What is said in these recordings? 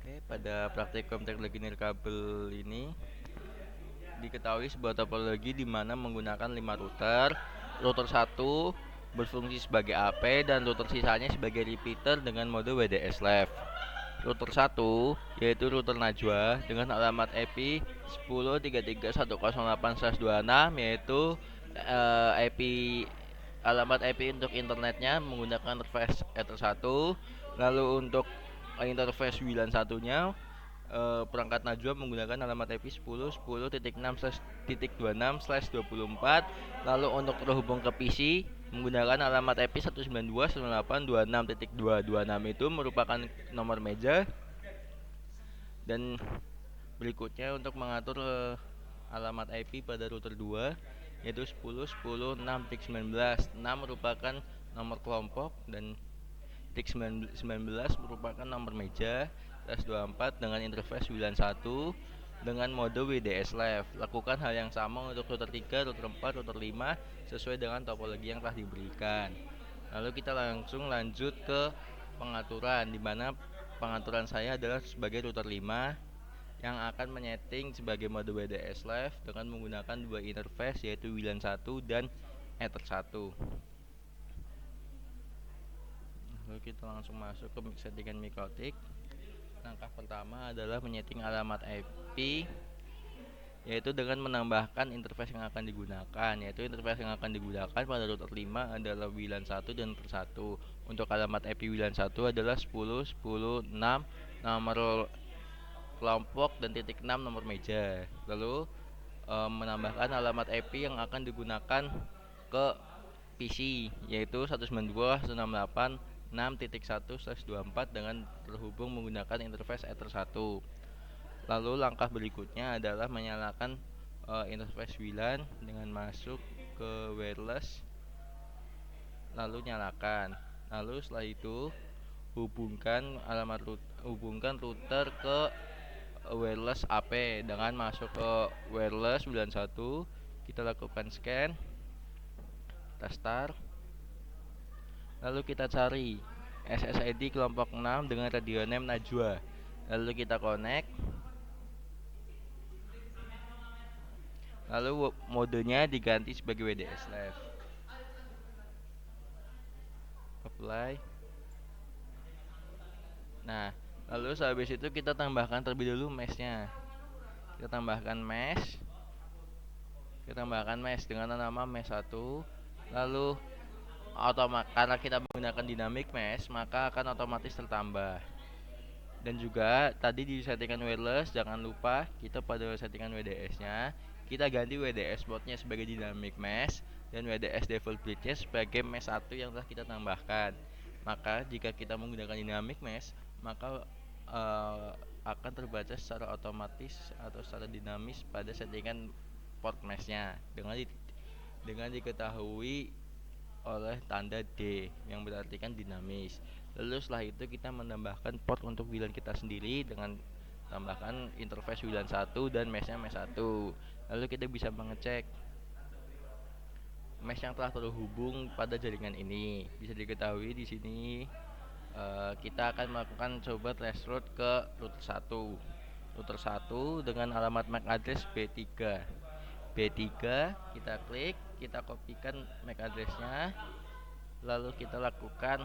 Oke, pada praktikum teknologi nirkabel ini diketahui sebuah topologi di mana menggunakan 5 router. Router satu berfungsi sebagai AP dan router sisanya sebagai repeater dengan mode WDS Left. Router satu yaitu router Najwa dengan alamat IP 10.33.108/26 yaitu IP alamat IP untuk internetnya menggunakan interface Ether 1. Lalu untuk interface WLAN satunya perangkat Najwa menggunakan alamat IP 10.10.6/26/24. Lalu untuk terhubung ke PC menggunakan alamat IP 192.168.26.226 itu merupakan nomor meja. Dan berikutnya untuk mengatur alamat IP pada router 2 yaitu 10.10.6.19. 6 merupakan nomor kelompok dan titik 19 merupakan nomor meja. S24 dengan interface WLAN 1 dengan mode WDS Left. Lakukan hal yang sama untuk router 3, router 4, router 5 sesuai dengan topologi yang telah diberikan. Lalu kita langsung lanjut ke pengaturan, di mana pengaturan saya adalah sebagai router 5 yang akan menyeting sebagai mode WDS Left dengan menggunakan dua interface yaitu WLAN 1 dan Ether 1. Lalu kita langsung masuk ke settingan mikrotik. Langkah pertama adalah menyeting alamat IP yaitu dengan menambahkan interface yang akan digunakan, yaitu interface yang akan digunakan pada router 5 adalah WLAN 1 dan router 1. Untuk alamat IP WLAN 1 adalah 10.10.6 nomor kelompok dan titik 6 nomor meja. Lalu menambahkan alamat IP yang akan digunakan ke PC yaitu 192.168.6.1/24 dengan terhubung menggunakan interface Ether 1. Lalu langkah berikutnya adalah menyalakan interface WLAN dengan masuk ke wireless lalu nyalakan. Lalu setelah itu hubungkan router ke wireless AP dengan masuk ke wireless WLAN 1. Kita lakukan scan, kita start. Lalu kita cari SSID kelompok 6 dengan radio name Najwa. Lalu kita connect. Lalu modenya diganti sebagai WDS Left. Apply. Nah, lalu sehabis itu kita tambahkan terlebih dulu mesh-nya. Kita tambahkan mesh dengan nama mesh 1. Lalu karena kita menggunakan dynamic mesh, maka akan otomatis tertambah. Dan juga tadi di settingan wireless jangan lupa kita pada settingan WDS-nya kita ganti WDS mode-nya sebagai dynamic mesh dan WDS default bridge-nya sebagai mesh 1 yang telah kita tambahkan. Maka jika kita menggunakan dynamic mesh, maka akan terbaca secara otomatis atau secara dinamis pada settingan port mesh-nya dengan diketahui oleh tanda D yang berarti kan dinamis. Lalu setelah itu kita menambahkan port untuk WLAN kita sendiri dengan tambahkan interface WLAN 1 dan meshnya mesh 1. Lalu kita bisa mengecek mesh yang telah terhubung pada jaringan ini. Bisa diketahui di sini kita akan melakukan coba traceroute ke router 1. Router 1 dengan alamat MAC address B3. B3 kita klik, kita kopikan MAC addressnya, lalu kita lakukan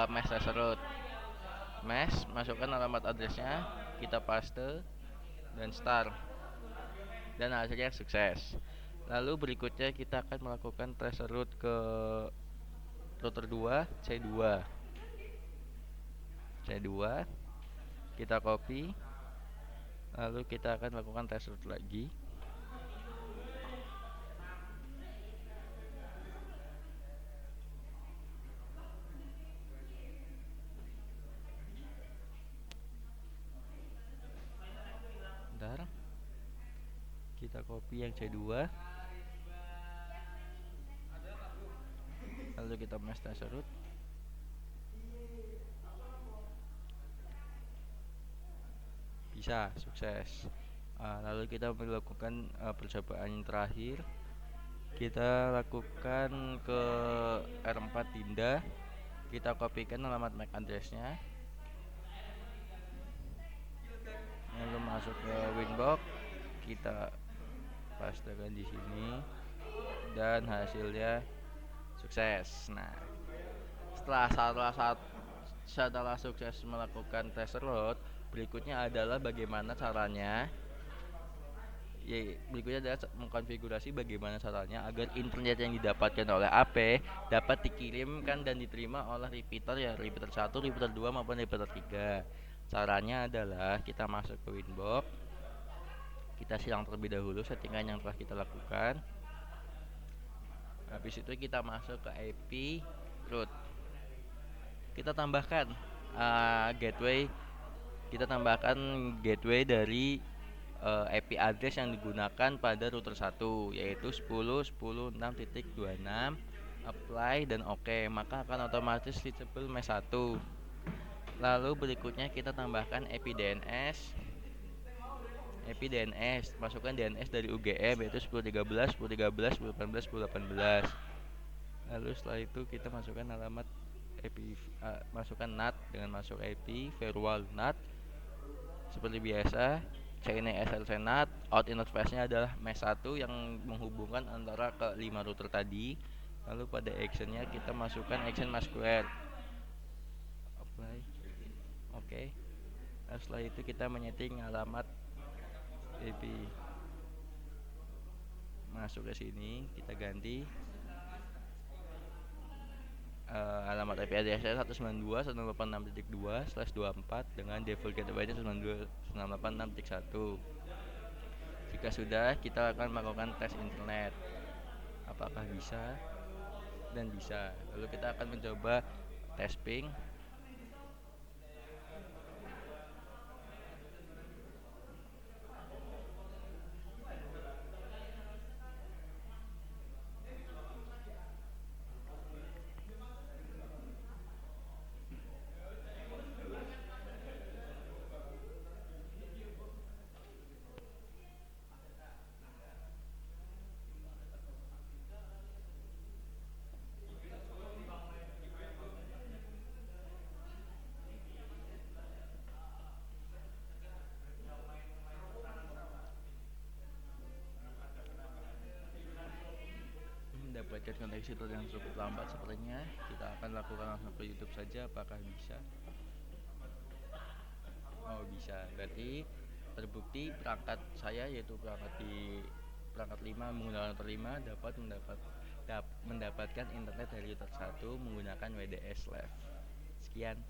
mesh traceroute. Mesh, masukkan alamat addressnya, kita paste dan start, dan hasilnya sukses. Lalu berikutnya kita akan melakukan traceroute ke router 2 C2. Kita copy, lalu kita akan melakukan traceroute lagi. Bentar, kita copy yang C2, lalu kita mesh traceroute. Bisa, sukses. Lalu kita melakukan percobaan yang terakhir. Kita lakukan ke R4 Dinda. Kita kopikan alamat MAC addressnya. lalu masuk ke Winbox, kita pastekan di sini dan hasilnya sukses. Nah, setelah setelah sukses melakukan test root, berikutnya adalah bagaimana caranya. Ya, berikutnya adalah mengkonfigurasi bagaimana caranya agar internet yang didapatkan oleh AP dapat dikirimkan dan diterima oleh repeater, ya repeater 1, repeater 2 maupun repeater 3. Caranya adalah kita masuk ke Winbox, kita silang terlebih dahulu settingan yang telah kita lakukan. Habis itu kita masuk ke IP root. Kita tambahkan gateway, dari IP address yang digunakan pada router 1, yaitu 10.10.6.26, apply dan oke, maka akan otomatis reachable mesh 1. Lalu berikutnya kita tambahkan IP DNS, masukkan DNS dari UGM, yaitu 10.13, 10.13, 10.18, 10.18. Lalu setelah itu kita masukkan alamat IP, masukkan NAT dengan masuk IP firewall NAT seperti biasa. CNE SLC NAT, out interface-nya adalah mesh 1 yang menghubungkan antara ke 5 router tadi. Lalu pada action-nya kita masukkan action MySQL, apply, oke. Nah, setelah itu kita menyeting alamat IP, masuk ke sini, kita ganti alamat IP address 192.168.6.2/24 dengan default gateway-nya 192.168.6.1. Jika sudah, kita akan melakukan tes internet apakah bisa, dan bisa. Lalu kita akan mencoba tes ping. Mendapatkan koneksi yang cukup lambat sepertinya. Kita akan lakukan langsung ke YouTube saja, apakah bisa. Oh, bisa. Berarti terbukti perangkat saya, yaitu perangkat 5 menggunakan router 5 dapat mendapatkan internet dari router 1 menggunakan WDS Live. Sekian.